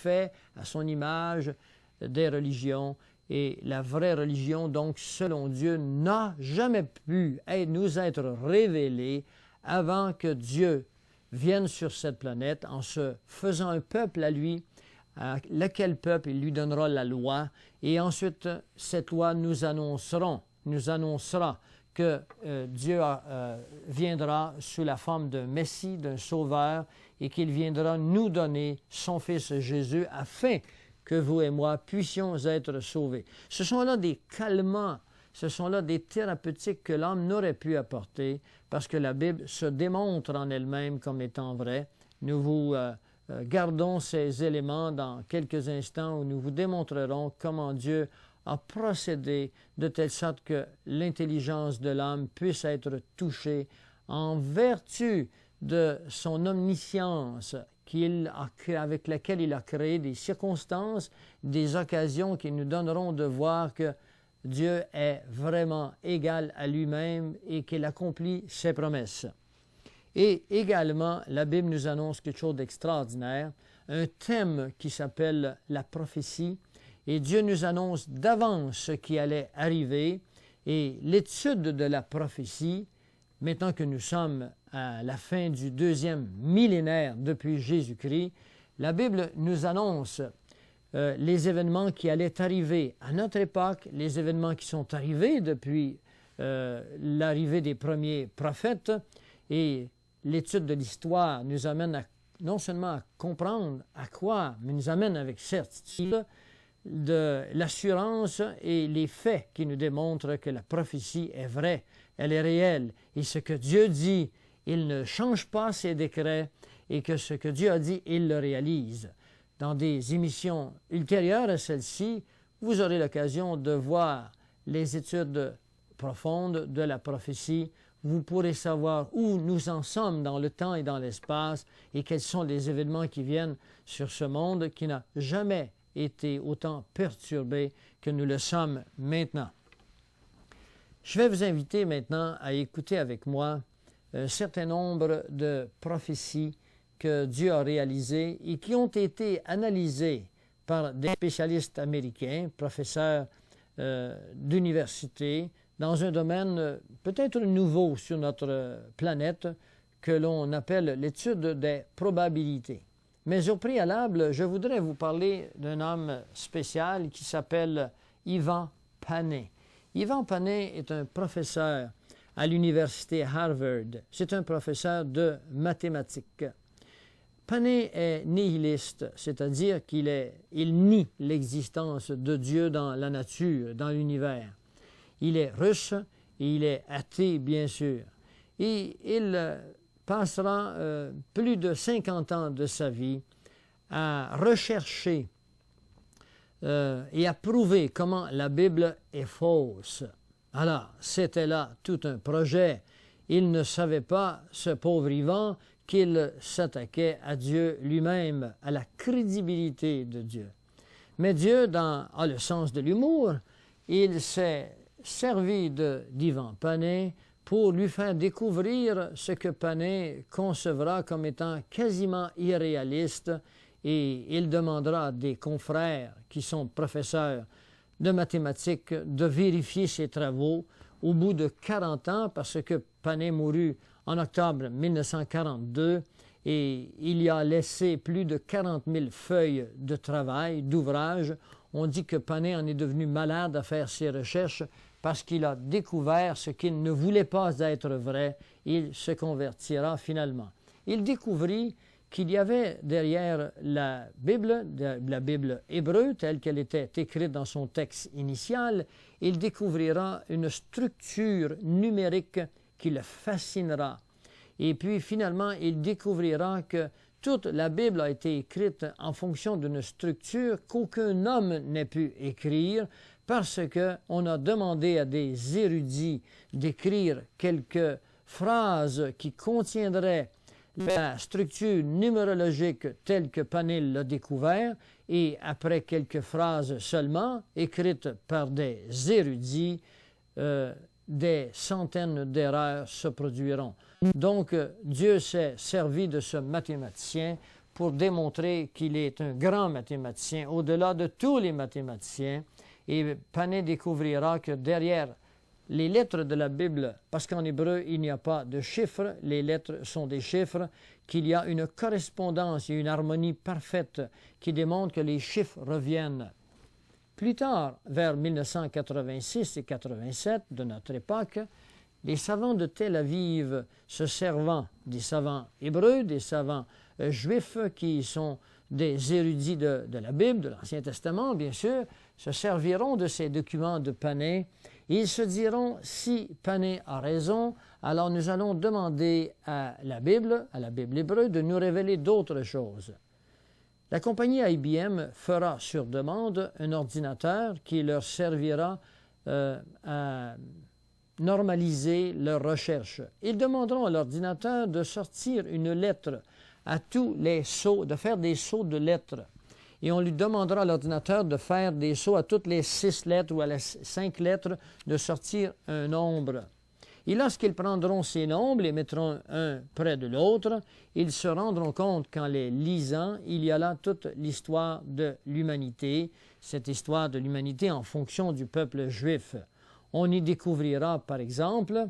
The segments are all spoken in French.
fait à son image des religions. Et la vraie religion, donc, selon Dieu, n'a jamais pu nous être révélée avant que Dieu vienne sur cette planète en se faisant un peuple à lui, à lequel peuple il lui donnera la loi. Et ensuite, cette loi nous annoncera que Dieu viendra sous la forme d'un Messie, d'un Sauveur, et qu'il viendra nous donner son Fils Jésus afin que vous et moi puissions être sauvés. Ce sont là des calmants, ce sont là des thérapeutiques que l'homme n'aurait pu apporter parce que la Bible se démontre en elle-même comme étant vraie. Nous vous gardons ces éléments dans quelques instants où nous vous démontrerons comment Dieu a procédé de telle sorte que l'intelligence de l'homme puisse être touchée en vertu de son omniscience avec laquelle il a créé des circonstances, des occasions qui nous donneront de voir que Dieu est vraiment égal à lui-même et qu'il accomplit ses promesses. Et également, la Bible nous annonce quelque chose d'extraordinaire, un thème qui s'appelle la prophétie, et Dieu nous annonce d'avance ce qui allait arriver, et l'étude de la prophétie, maintenant que nous sommes à la fin du 2e millénaire depuis Jésus-Christ, la Bible nous annonce les événements qui allaient arriver à notre époque, les événements qui sont arrivés depuis l'arrivée des premiers prophètes, et l'étude de l'histoire nous amène non seulement à comprendre à quoi, mais nous amène avec certitude de l'assurance et les faits qui nous démontrent que la prophétie est vraie, elle est réelle, et ce que Dieu dit, il ne change pas ses décrets, et que ce que Dieu a dit, il le réalise. Dans des émissions ultérieures à celle-ci, vous aurez l'occasion de voir les études profondes de la prophétie. Vous pourrez savoir où nous en sommes dans le temps et dans l'espace, et quels sont les événements qui viennent sur ce monde qui n'a jamais été autant perturbé que nous le sommes maintenant. Je vais vous inviter maintenant à écouter avec moi un certain nombre de prophéties que Dieu a réalisées et qui ont été analysées par des spécialistes américains, professeurs d'université, dans un domaine peut-être nouveau sur notre planète que l'on appelle l'étude des probabilités. Mais au préalable, je voudrais vous parler d'un homme spécial qui s'appelle Ivan Panet. Ivan Panet est un professeur à l'université Harvard. C'est un professeur de mathématiques. Panet est nihiliste, c'est-à-dire qu'il nie l'existence de Dieu dans la nature, dans l'univers. Il est russe et il est athée, bien sûr. Et il passera plus de 50 ans de sa vie à rechercher et à prouver comment la Bible est fausse. Alors, c'était là tout un projet. Il ne savait pas, ce pauvre Ivan, qu'il s'attaquait à Dieu lui-même, à la crédibilité de Dieu. Mais Dieu, a le sens de l'humour, il s'est servi d'Ivan Panet pour lui faire découvrir ce que Panet concevra comme étant quasiment irréaliste, et il demandera à des confrères qui sont professeurs de mathématiques de vérifier ses travaux au bout de 40 ans, parce que Panet mourut en octobre 1942 et il y a laissé plus de 40 000 feuilles de travail, d'ouvrage. On dit que Panet en est devenu malade à faire ses recherches parce qu'il a découvert ce qu'il ne voulait pas être vrai. Il se convertira finalement. Il découvrit qu'il y avait derrière la Bible hébreu, telle qu'elle était écrite dans son texte initial, il découvrira une structure numérique qui le fascinera. Et puis finalement, il découvrira que toute la Bible a été écrite en fonction d'une structure qu'aucun homme n'ait pu écrire, parce qu'on a demandé à des érudits d'écrire quelques phrases qui contiendraient la structure numérologique telle que Panet l'a découvert, et après quelques phrases seulement, écrites par des érudits, des centaines d'erreurs se produiront. Donc, Dieu s'est servi de ce mathématicien pour démontrer qu'il est un grand mathématicien, au-delà de tous les mathématiciens. Et Panet découvrira que derrière les lettres de la Bible, parce qu'en hébreu, il n'y a pas de chiffres, les lettres sont des chiffres, qu'il y a une correspondance et une harmonie parfaite qui démontre que les chiffres reviennent. Plus tard, vers 1986 et 87 de notre époque, les savants de Tel Aviv, se servant des savants hébreux, des savants juifs qui sont des érudits de la Bible, de l'Ancien Testament, bien sûr, se serviront de ces documents de Panet. Ils se diront, si Panet a raison, alors nous allons demander à la Bible hébreu, de nous révéler d'autres choses. La compagnie IBM fera sur demande un ordinateur qui leur servira à normaliser leurs recherches. Ils demanderont à l'ordinateur de sortir une lettre à tous les sauts, de faire des sauts de lettres. Et on lui demandera à l'ordinateur de faire des sauts à toutes les 6 lettres ou à les 5 lettres, de sortir un nombre. Et lorsqu'ils prendront ces nombres et mettront un près de l'autre, ils se rendront compte qu'en les lisant, il y a là toute l'histoire de l'humanité, cette histoire de l'humanité en fonction du peuple juif. On y découvrira, par exemple,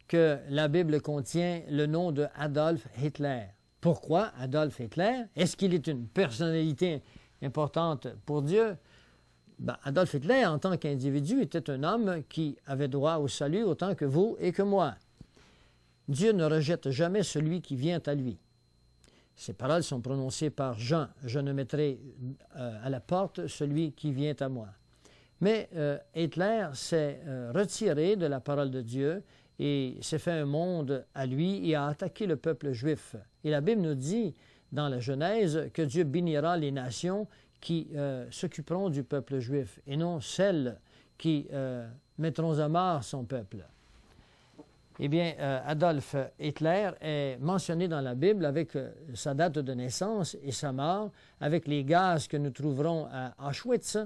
que la Bible contient le nom de Adolf Hitler. Pourquoi Adolf Hitler? Est-ce qu'il est une personnalité importante pour Dieu? Adolf Hitler, en tant qu'individu, était un homme qui avait droit au salut autant que vous et que moi. Dieu ne rejette jamais celui qui vient à lui. Ces paroles sont prononcées par Jean. Je ne mettrai à la porte celui qui vient à moi. Mais Hitler s'est retiré de la parole de Dieu et s'est fait un monde à lui et a attaqué le peuple juif. Et la Bible nous dit, dans la Genèse, que Dieu bénira les nations qui s'occuperont du peuple juif et non celles qui mettront à mort son peuple. Eh bien, Adolf Hitler est mentionné dans la Bible avec sa date de naissance et sa mort, avec les gaz que nous trouverons à Auschwitz,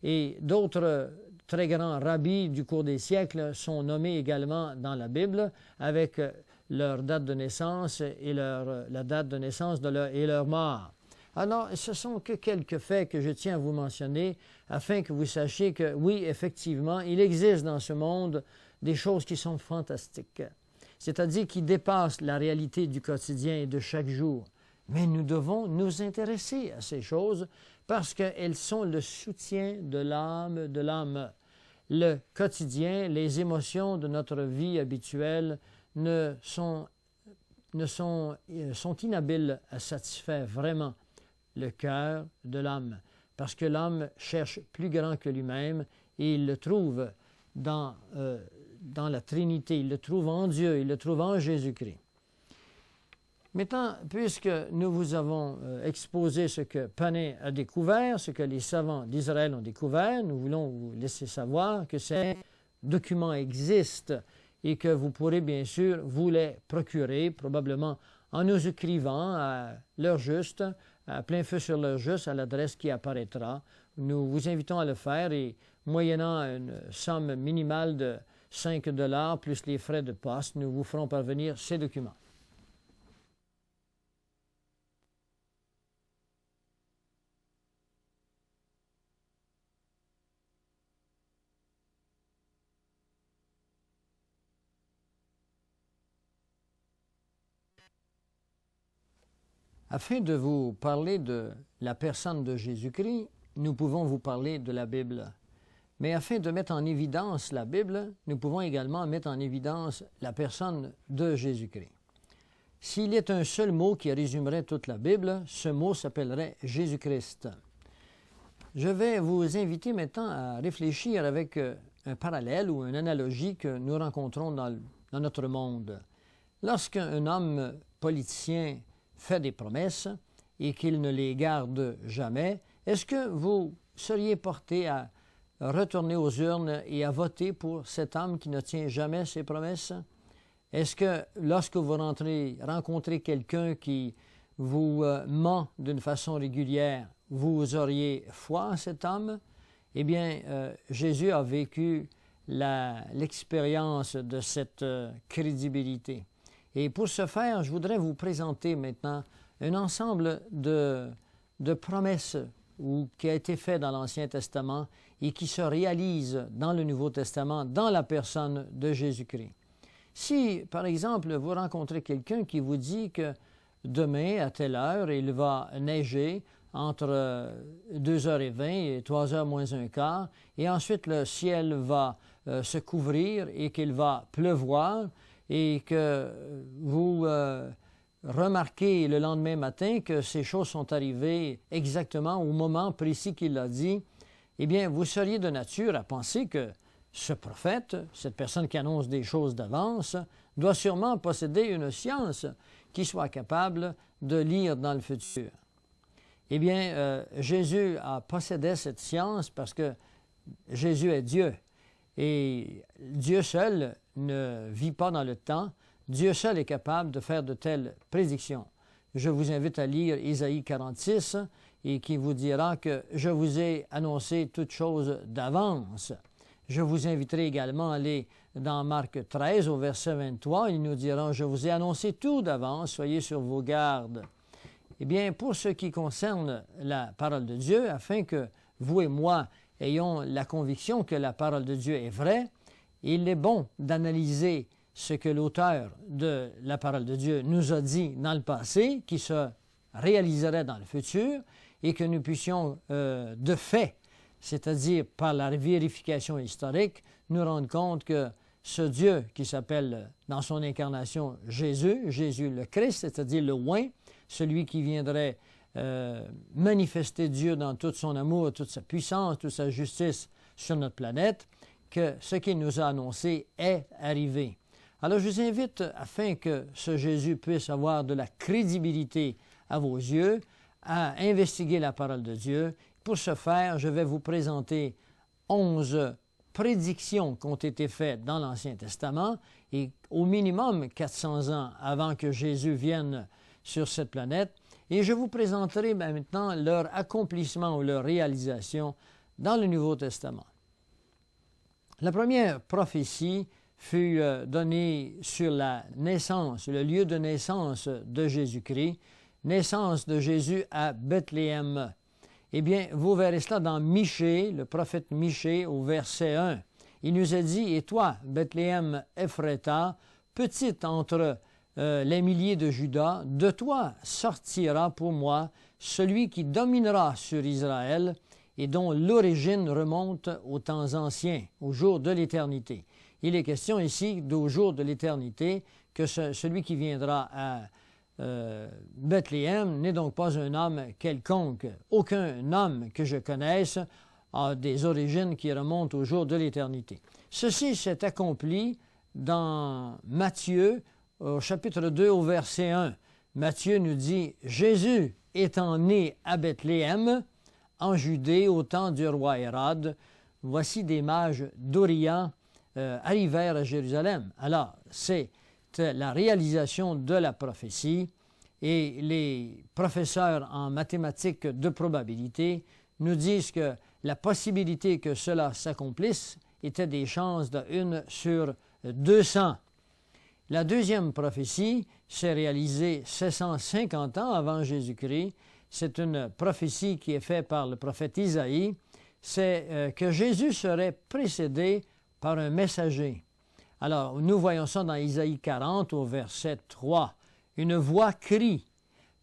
et d'autres très grands rabbis du cours des siècles sont nommés également dans la Bible, avec leur date de naissance et la date de naissance et leur mort. Alors, ce sont que quelques faits que je tiens à vous mentionner afin que vous sachiez que, oui, effectivement, il existe dans ce monde des choses qui sont fantastiques, c'est-à-dire qui dépassent la réalité du quotidien et de chaque jour. Mais nous devons nous intéresser à ces choses parce qu'elles sont le soutien de l'âme. Le quotidien, les émotions de notre vie habituelle sont inhabiles à satisfaire vraiment le cœur de l'homme, parce que l'homme cherche plus grand que lui-même et il le trouve dans la Trinité, il le trouve en Dieu, il le trouve en Jésus-Christ. Maintenant, puisque nous vous avons exposé ce que Panet a découvert, ce que les savants d'Israël ont découvert, nous voulons vous laisser savoir que ces documents existent et que vous pourrez bien sûr vous les procurer, probablement en nous écrivant à l'heure juste, à plein feu sur l'heure juste, à l'adresse qui apparaîtra. Nous vous invitons à le faire et moyennant une somme minimale de 5 $ plus les frais de poste, nous vous ferons parvenir ces documents. Afin de vous parler de la personne de Jésus-Christ, nous pouvons vous parler de la Bible. Mais afin de mettre en évidence la Bible, nous pouvons également mettre en évidence la personne de Jésus-Christ. S'il est un seul mot qui résumerait toute la Bible, ce mot s'appellerait Jésus-Christ. Je vais vous inviter maintenant à réfléchir avec un parallèle ou une analogie que nous rencontrons dans notre monde. Lorsqu'un homme politicien fait des promesses et qu'il ne les garde jamais, est-ce que vous seriez porté à retourner aux urnes et à voter pour cet homme qui ne tient jamais ses promesses? Est-ce que lorsque vous rencontrez quelqu'un qui vous ment d'une façon régulière, vous auriez foi en cet homme? Eh bien, Jésus a vécu l'expérience de cette crédibilité. Et pour ce faire, je voudrais vous présenter maintenant un ensemble de promesses qui a été fait dans l'Ancien Testament et qui se réalise dans le Nouveau Testament, dans la personne de Jésus-Christ. Si, par exemple, vous rencontrez quelqu'un qui vous dit que demain, à telle heure, il va neiger entre 2h20 et 3h moins un quart, et ensuite le ciel va se couvrir et qu'il va pleuvoir, et que vous remarquez le lendemain matin que ces choses sont arrivées exactement au moment précis qu'il l'a dit, eh bien, vous seriez de nature à penser que ce prophète, cette personne qui annonce des choses d'avance, doit sûrement posséder une science qui soit capable de lire dans le futur. Eh bien, Jésus possédait cette science parce que Jésus est Dieu. Et Dieu seul ne vit pas dans le temps. Dieu seul est capable de faire de telles prédictions. Je vous invite à lire Isaïe 46 et qui vous dira que je vous ai annoncé toutes choses d'avance. Je vous inviterai également à aller dans Marc 13 au verset 23. Il nous dira « Je vous ai annoncé tout d'avance, soyez sur vos gardes ». Eh bien, pour ce qui concerne la parole de Dieu, afin que vous et moi ayons la conviction que la parole de Dieu est vraie, il est bon d'analyser ce que l'auteur de la parole de Dieu nous a dit dans le passé, qui se réaliserait dans le futur, et que nous puissions de fait, c'est-à-dire par la vérification historique, nous rendre compte que ce Dieu qui s'appelle dans son incarnation Jésus, Jésus le Christ, c'est-à-dire le oint, celui qui viendrait manifester Dieu dans tout son amour, toute sa puissance, toute sa justice sur notre planète, que ce qu'il nous a annoncé est arrivé. Alors je vous invite, afin que ce Jésus puisse avoir de la crédibilité à vos yeux, à investiguer la parole de Dieu. Pour ce faire, je vais vous présenter 11 prédictions qui ont été faites dans l'Ancien Testament et au minimum 400 ans avant que Jésus vienne sur cette planète. Et je vous présenterai maintenant leur accomplissement ou leur réalisation dans le Nouveau Testament. La première prophétie fut donnée sur la naissance, le lieu de naissance de Jésus-Christ, naissance de Jésus à Bethléem. Eh bien, vous verrez cela dans Michée, le prophète Michée, au verset 1. Il nous a dit « Et toi, Bethléem Ephrata, petite entre les milliers de Juda, de toi sortira pour moi celui qui dominera sur Israël et dont l'origine remonte aux temps anciens, au jour de l'éternité. » Il est question ici d'au jour de l'éternité, que celui qui viendra à Bethléem n'est donc pas un homme quelconque. Aucun homme que je connaisse a des origines qui remontent au jour de l'éternité. Ceci s'est accompli dans Matthieu, au chapitre 2, au verset 1. Matthieu nous dit « Jésus étant né à Bethléem, en Judée, au temps du roi Hérode, voici des mages d'Orient arrivèrent à Jérusalem. » Alors, c'est la réalisation de la prophétie et les professeurs en mathématiques de probabilité nous disent que la possibilité que cela s'accomplisse était des chances de 1 sur 200. La deuxième prophétie s'est réalisée 750 ans avant Jésus-Christ. C'est une prophétie qui est faite par le prophète Isaïe. C'est que Jésus serait précédé par un messager. Alors, nous voyons ça dans Isaïe 40 au verset 3. « Une voix crie,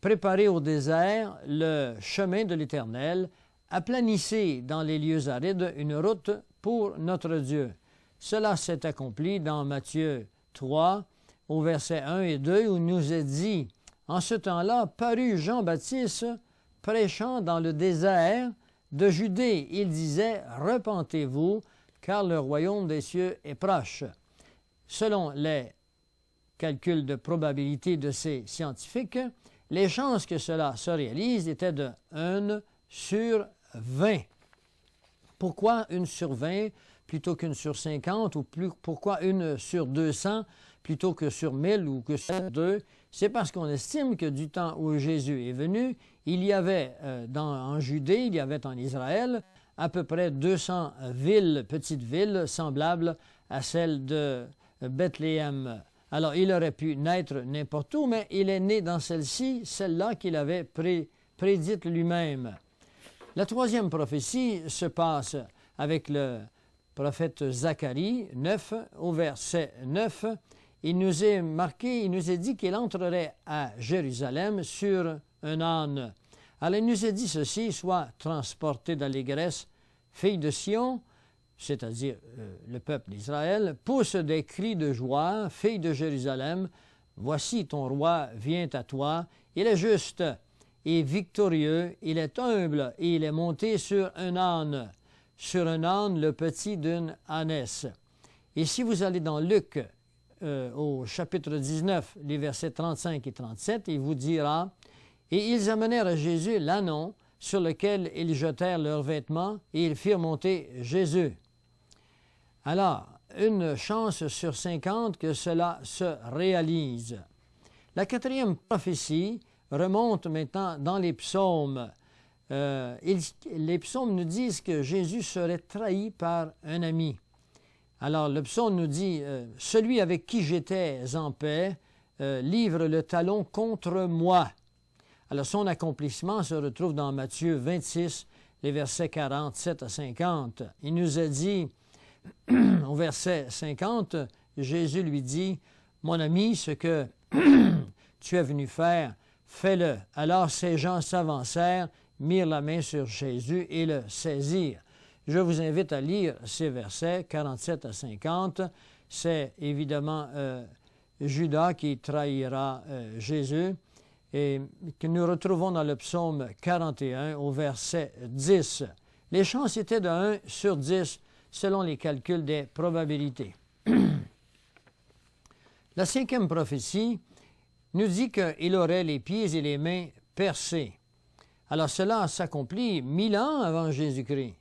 préparez au désert le chemin de l'Éternel, aplanissez dans les lieux arides une route pour notre Dieu. » Cela s'est accompli dans Matthieu 3 au verset 1 et 2 où il nous est dit « En ce temps-là, parut Jean-Baptiste prêchant dans le désert de Judée. Il disait « Repentez-vous, car le royaume des cieux est proche. » Selon les calculs de probabilité de ces scientifiques, les chances que cela se réalise étaient de 1 sur 20. Pourquoi 1 sur 20 plutôt qu'une sur 50 ou pourquoi 1 sur 200 plutôt que sur 1000 ou que sur 2? C'est parce qu'on estime que du temps où Jésus est venu, il y avait en Judée, il y avait en Israël à peu près 200 villes, petites villes, semblables à celles de Bethléem Alors, il aurait pu naître n'importe où, mais il est né dans celle-ci, celle-là qu'il avait prédite lui-même. La troisième prophétie se passe avec le prophète Zacharie 9, au verset 9. Il nous est marqué, il nous est dit qu'il entrerait à Jérusalem sur un âne. Alors, il nous est dit ceci, « Sois transporté d'allégresse, fille de Sion, c'est-à-dire le peuple d'Israël, pousse des cris de joie, fille de Jérusalem, voici ton roi vient à toi, il est juste et victorieux, il est humble et il est monté sur un âne, le petit d'une ânesse. » Et si vous allez dans Luc, au chapitre 19, les versets 35 et 37, il vous dira, « Et ils amenèrent à Jésus l'ânon sur lequel ils jetèrent leurs vêtements et ils firent monter Jésus. » Alors, une chance sur 50 que cela se réalise. La quatrième prophétie remonte maintenant dans les psaumes. Les psaumes nous disent que Jésus serait trahi par un ami. Alors, le psaume nous dit « Celui avec qui j'étais en paix livre le talon contre moi. » Alors, son accomplissement se retrouve dans Matthieu 26, les versets 47 à 50. Il nous a dit, au verset 50, Jésus lui dit, « Mon ami, ce que tu es venu faire, fais-le. » Alors ces gens s'avancèrent, mirent la main sur Jésus et le saisirent. Je vous invite à lire ces versets 47 à 50. C'est évidemment Judas qui trahira Jésus et que nous retrouvons dans le psaume 41 au verset 10. Les chances étaient de 1 sur 10 selon les calculs des probabilités. La cinquième prophétie nous dit qu'il aurait les pieds et les mains percés. Alors cela s'accomplit 1000 ans avant Jésus-Christ.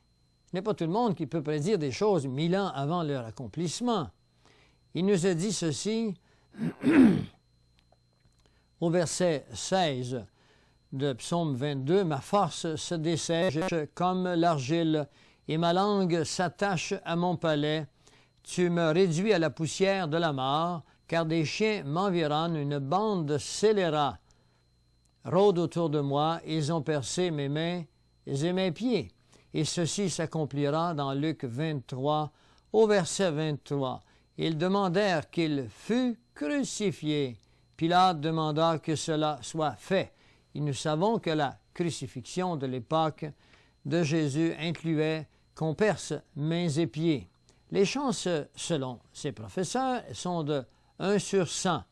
Ce n'est pas tout le monde qui peut prédire des choses 1000 ans avant leur accomplissement. Il nous a dit ceci au verset 16 de Psaume 22, « Ma force se dessèche comme l'argile, et ma langue s'attache à mon palais. Tu me réduis à la poussière de la mort, car des chiens m'environnent, une bande de scélérats rôde autour de moi, ils ont percé mes mains et mes pieds. » Et ceci s'accomplira dans Luc 23, au verset 23. Ils demandèrent qu'il fût crucifié. Pilate demanda que cela soit fait. Et nous savons que la crucifixion de l'époque de Jésus incluait qu'on perce mains et pieds. Les chances, selon ces professeurs, sont de 1 sur 100.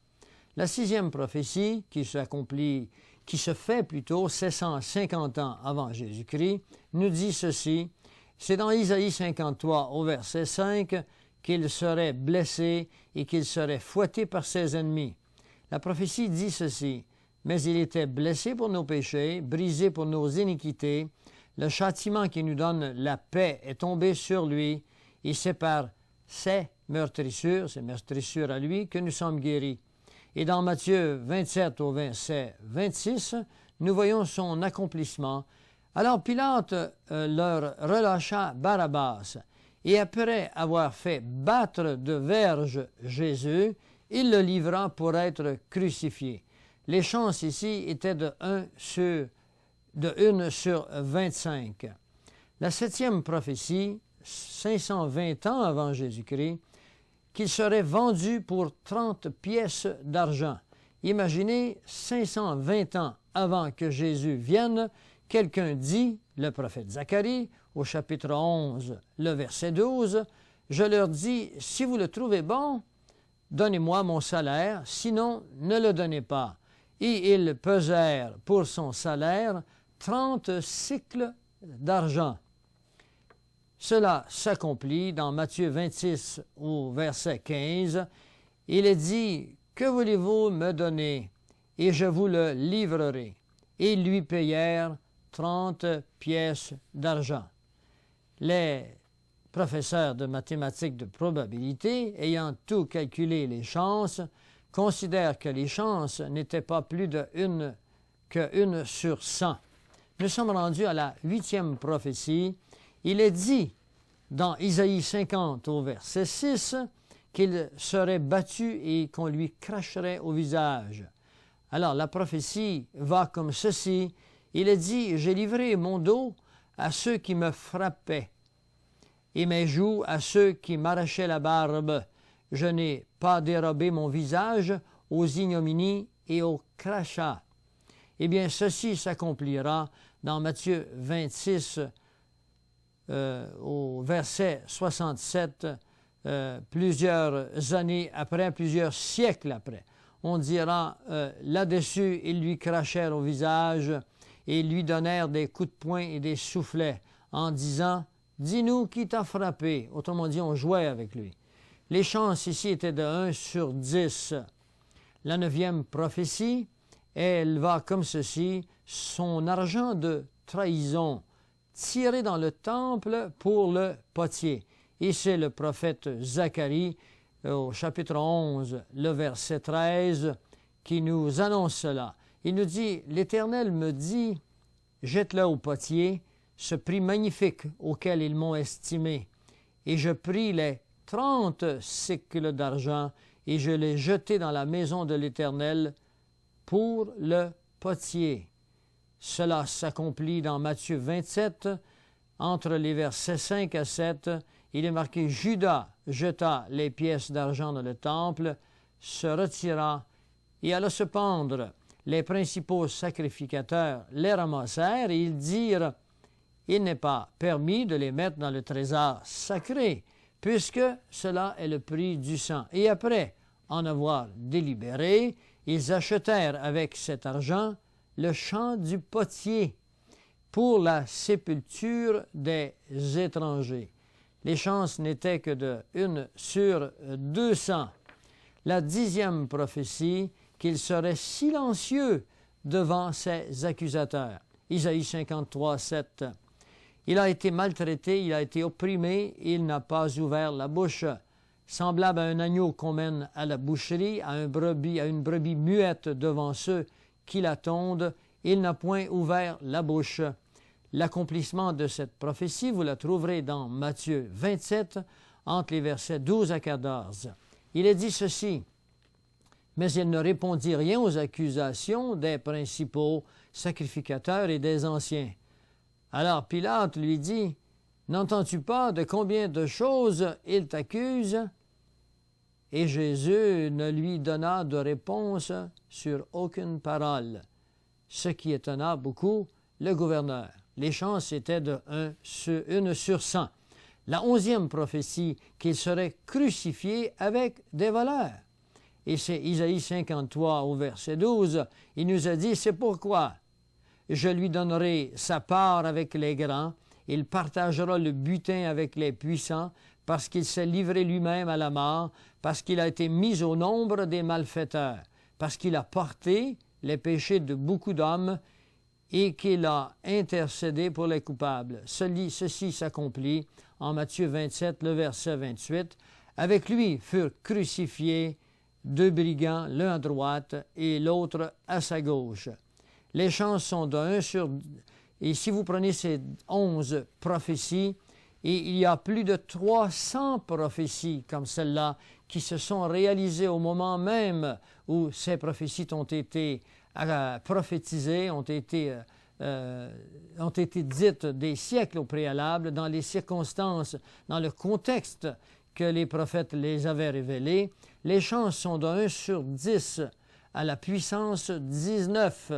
La sixième prophétie, qui se fait plutôt 750 ans avant Jésus-Christ, nous dit ceci. C'est dans Isaïe 53, au verset 5, qu'il serait blessé et qu'il serait fouetté par ses ennemis. La prophétie dit ceci. Mais il était blessé pour nos péchés, brisé pour nos iniquités. Le châtiment qui nous donne la paix est tombé sur lui, et c'est par ses meurtrissures à lui, que nous sommes guéris. Et dans Matthieu 27 au verset 26, nous voyons son accomplissement. Alors Pilate leur relâcha Barabbas, et après avoir fait battre de verges Jésus, il le livra pour être crucifié. Les chances ici étaient de 1 sur 25. La septième prophétie, 520 ans avant Jésus-Christ, qu'il serait vendu pour 30 pièces d'argent. Imaginez, 520 ans avant que Jésus vienne, quelqu'un dit, le prophète Zacharie, au chapitre 11, le verset 12, « Je leur dis, si vous le trouvez bon, donnez-moi mon salaire, sinon ne le donnez pas. » Et ils pesèrent pour son salaire 30 cycles d'argent. Cela s'accomplit dans Matthieu 26 au verset 15. Il est dit, « Que voulez-vous me donner? Et je vous le livrerai. » Et ils lui payèrent 30 pièces d'argent. Les professeurs de mathématiques de probabilité, ayant tout calculé les chances, considèrent que les chances n'étaient pas plus de 1 sur 100. Nous sommes rendus à la 8e prophétie. Il est dit dans Isaïe 50 au verset 6 qu'il serait battu et qu'on lui cracherait au visage. Alors la prophétie va comme ceci. Il a dit, « J'ai livré mon dos à ceux qui me frappaient, et mes joues à ceux qui m'arrachaient la barbe. Je n'ai pas dérobé mon visage aux ignominies et aux crachats. » Eh bien, ceci s'accomplira dans Matthieu 26, au verset 67, plusieurs années après, plusieurs siècles après. On dira, là-dessus, ils lui crachèrent au visage et lui donnèrent des coups de poing et des soufflets en disant, « Dis-nous qui t'a frappé. » Autrement dit, on jouait avec lui. Les chances ici étaient de 1 sur 10. La 9e prophétie, elle va comme ceci, son argent de trahison tiré dans le temple pour le potier. Et c'est le prophète Zacharie, au chapitre 11, le verset 13, qui nous annonce cela. Il nous dit, « L'Éternel me dit, jette-le au potier, ce prix magnifique auquel ils m'ont estimé. Et je pris les 30 sicles d'argent et je l'ai jeté dans la maison de l'Éternel pour le potier. » Cela s'accomplit dans Matthieu 27, entre les versets 5 à 7. Il est marqué « Judas jeta les pièces d'argent dans le temple, se retira et alla se pendre. Les principaux sacrificateurs les ramassèrent et ils dirent « Il n'est pas permis de les mettre dans le trésor sacré, puisque cela est le prix du sang. » Et après en avoir délibéré, ils achetèrent avec cet argent le champ du potier pour la sépulture des étrangers. Les chances n'étaient que de 1 sur 200. La 10e prophétie, qu'il serait silencieux devant ses accusateurs. Isaïe 53, 7. Il a été maltraité, il a été opprimé, il n'a pas ouvert la bouche. Semblable à un agneau qu'on mène à la boucherie, à une brebis muette devant ceux qui la tondent, il n'a point ouvert la bouche. L'accomplissement de cette prophétie, vous la trouverez dans Matthieu 27, entre les versets 12 à 14. Il est dit ceci, « Mais il ne répondit rien aux accusations des principaux sacrificateurs et des anciens. » Alors Pilate lui dit, « N'entends-tu pas de combien de choses il t'accuse? » Et Jésus ne lui donna de réponse sur aucune parole, ce qui étonna beaucoup le gouverneur. Les chances étaient de 1 sur 100. La 11e prophétie, qu'il serait crucifié avec des voleurs. Et c'est Isaïe 53 au verset 12. Il nous a dit, « C'est pourquoi je lui donnerai sa part avec les grands, il partagera le butin avec les puissants, parce qu'il s'est livré lui-même à la mort, parce qu'il a été mis au nombre des malfaiteurs, parce qu'il a porté les péchés de beaucoup d'hommes et qu'il a intercédé pour les coupables. » Ceci s'accomplit en Matthieu 27, le verset 28. « Avec lui furent crucifiés 2 brigands, l'un à droite et l'autre à sa gauche. » Les chances sont de 1 sur... Et si vous prenez ces 11 prophéties, et il y a plus de 300 prophéties comme celle-là qui se sont réalisées au moment même où ces prophéties ont été prophétisées, ont été dites des siècles au préalable, dans les circonstances, dans le contexte que les prophètes les avaient révélées. Les chances sont de 1 sur 10 à la puissance 19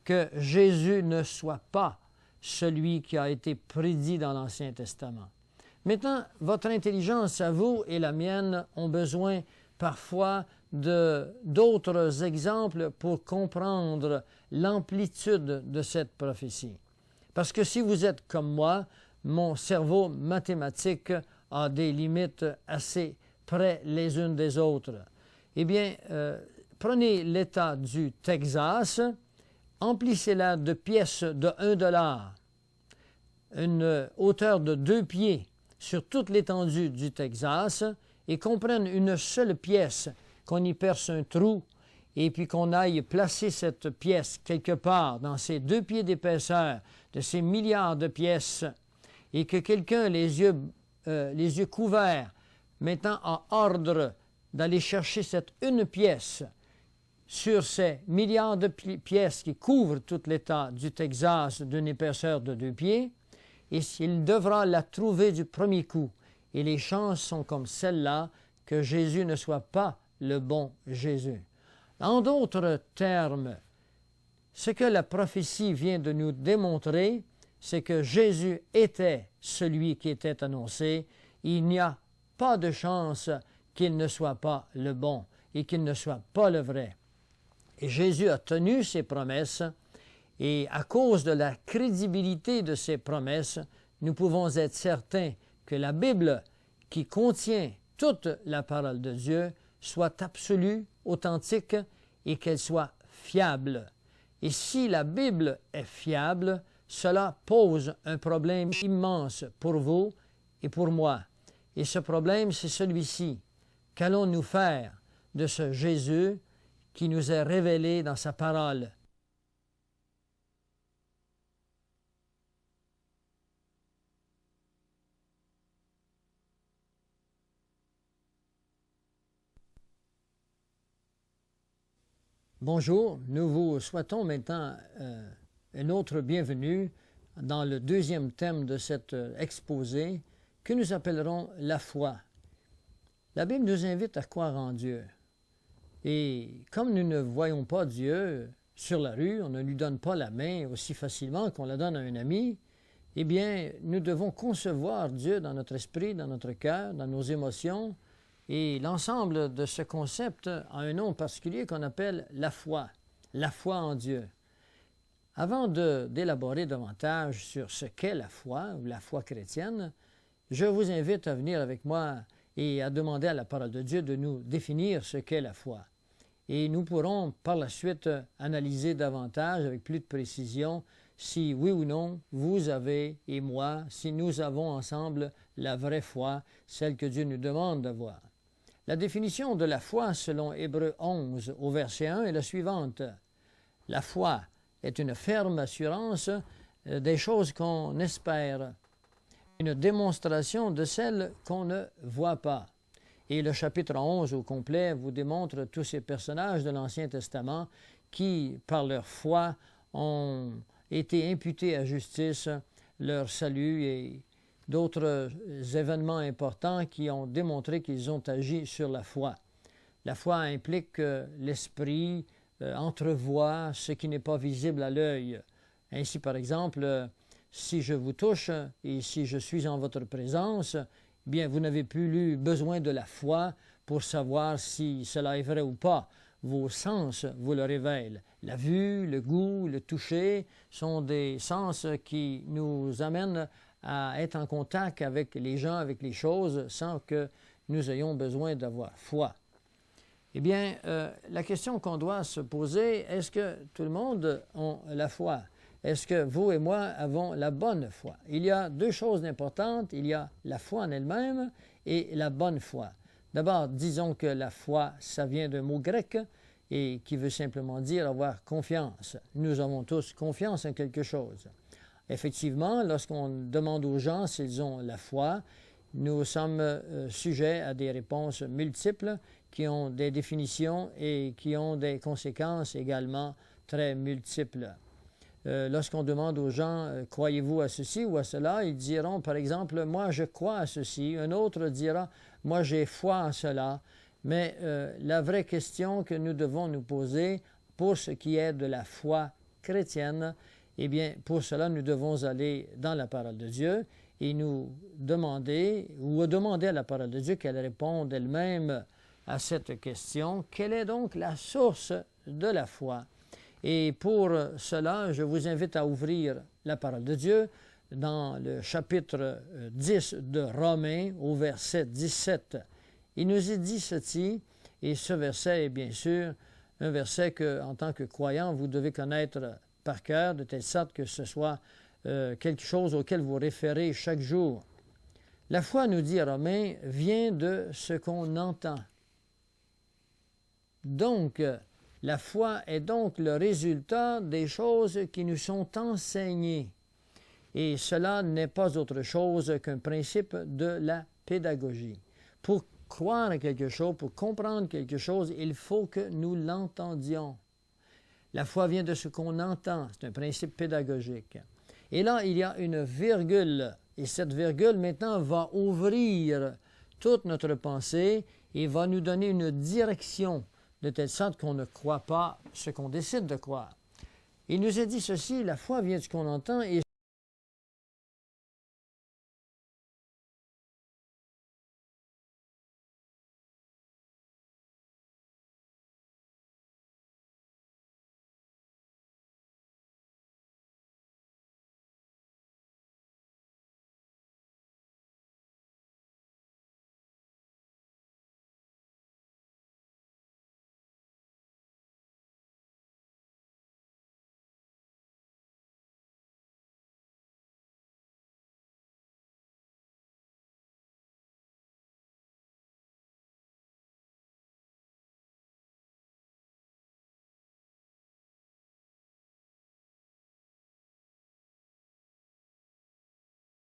que Jésus ne soit pas celui qui a été prédit dans l'Ancien Testament. Maintenant, votre intelligence à vous et la mienne ont besoin parfois d'autres exemples pour comprendre l'amplitude de cette prophétie. Parce que si vous êtes comme moi, mon cerveau mathématique a des limites assez près les unes des autres. Eh bien, prenez l'État du Texas, emplissez-la de pièces de $1, une hauteur de 2 pieds sur toute l'étendue du Texas, et qu'on prenne une seule pièce, qu'on y perce un trou, et puis qu'on aille placer cette pièce quelque part dans ces 2 pieds d'épaisseur de ces milliards de pièces, et que quelqu'un, les yeux couverts, maintenant a ordre d'aller chercher cette une pièce sur ces milliards de pièces qui couvrent tout l'État du Texas d'une épaisseur de 2 pieds, et il devra la trouver du premier coup. Et les chances sont comme celle-là que Jésus ne soit pas le bon Jésus. En d'autres termes, ce que la prophétie vient de nous démontrer, c'est que Jésus était celui qui était annoncé. Il n'y a pas de chance qu'il ne soit pas le bon et qu'il ne soit pas le vrai. Et Jésus a tenu ses promesses, et à cause de la crédibilité de ses promesses, nous pouvons être certains que la Bible, qui contient toute la parole de Dieu, soit absolue, authentique et qu'elle soit fiable. Et si la Bible est fiable, cela pose un problème immense pour vous et pour moi. Et ce problème, c'est celui-ci. Qu'allons-nous faire de ce Jésus qui nous est révélé dans sa parole? Bonjour, nous vous souhaitons maintenant une autre bienvenue dans le deuxième thème de cet exposé que nous appellerons la foi. La Bible nous invite à croire en Dieu. Et comme nous ne voyons pas Dieu sur la rue, on ne lui donne pas la main aussi facilement qu'on la donne à un ami, eh bien, nous devons concevoir Dieu dans notre esprit, dans notre cœur, dans nos émotions. Et l'ensemble de ce concept a un nom particulier qu'on appelle la foi en Dieu. Avant d'élaborer davantage sur ce qu'est la foi, ou la foi chrétienne, je vous invite à venir avec moi et à demander à la parole de Dieu de nous définir ce qu'est la foi. Et nous pourrons par la suite analyser davantage, avec plus de précision, si oui ou non, vous avez et moi, si nous avons ensemble la vraie foi, celle que Dieu nous demande d'avoir. La définition de la foi selon Hébreux 11 au verset 1 est la suivante. La foi est une ferme assurance des choses qu'on espère, une démonstration de celles qu'on ne voit pas. Et le chapitre 11 au complet vous démontre tous ces personnages de l'Ancien Testament qui, par leur foi, ont été imputés à justice leur salut et d'autres événements importants qui ont démontré qu'ils ont agi sur la foi. La foi implique que l'esprit entrevoit ce qui n'est pas visible à l'œil. Ainsi, par exemple, si je vous touche et si je suis en votre présence, eh bien, vous n'avez plus besoin de la foi pour savoir si cela est vrai ou pas. Vos sens vous le révèlent. La vue, le goût, le toucher sont des sens qui nous amènent à être en contact avec les gens, avec les choses, sans que nous ayons besoin d'avoir foi. Eh bien, la question qu'on doit se poser, est-ce que tout le monde a la foi? Est-ce que vous et moi avons la bonne foi? Il y a deux choses importantes. Il y a la foi en elle-même et la bonne foi. D'abord, disons que la foi, ça vient d'un mot grec et qui veut simplement dire avoir confiance. Nous avons tous confiance en quelque chose. Effectivement, lorsqu'on demande aux gens s'ils ont la foi, nous sommes sujets à des réponses multiples qui ont des définitions et qui ont des conséquences également très multiples. Lorsqu'on demande aux gens « Croyez-vous à ceci ou à cela ?» ils diront par exemple « Moi, je crois à ceci ». Un autre dira « Moi, j'ai foi en cela ». Mais la vraie question que nous devons nous poser pour ce qui est de la foi chrétienne, eh bien, pour cela, nous devons aller dans la parole de Dieu et nous demander, ou demander à la parole de Dieu qu'elle réponde elle-même à cette question. Quelle est donc la source de la foi? Et pour cela, je vous invite à ouvrir la parole de Dieu dans le chapitre 10 de Romains au verset 17. Il nous est dit ceci, et ce verset est bien sûr un verset que, en tant que croyant, vous devez connaître par cœur, de telle sorte que ce soit quelque chose auquel vous référez chaque jour. La foi, nous dit Romains, vient de ce qu'on entend. Donc, la foi est donc le résultat des choses qui nous sont enseignées. Et cela n'est pas autre chose qu'un principe de la pédagogie. pour croire à quelque chose, pour comprendre quelque chose, il faut que nous l'entendions. La foi vient de ce qu'on entend. C'est un principe pédagogique. Et là, il y a une virgule. Et cette virgule, maintenant, va ouvrir toute notre pensée et va nous donner une direction de telle sorte qu'on ne croit pas ce qu'on décide de croire. Il nous a dit ceci, la foi vient de ce qu'on entend et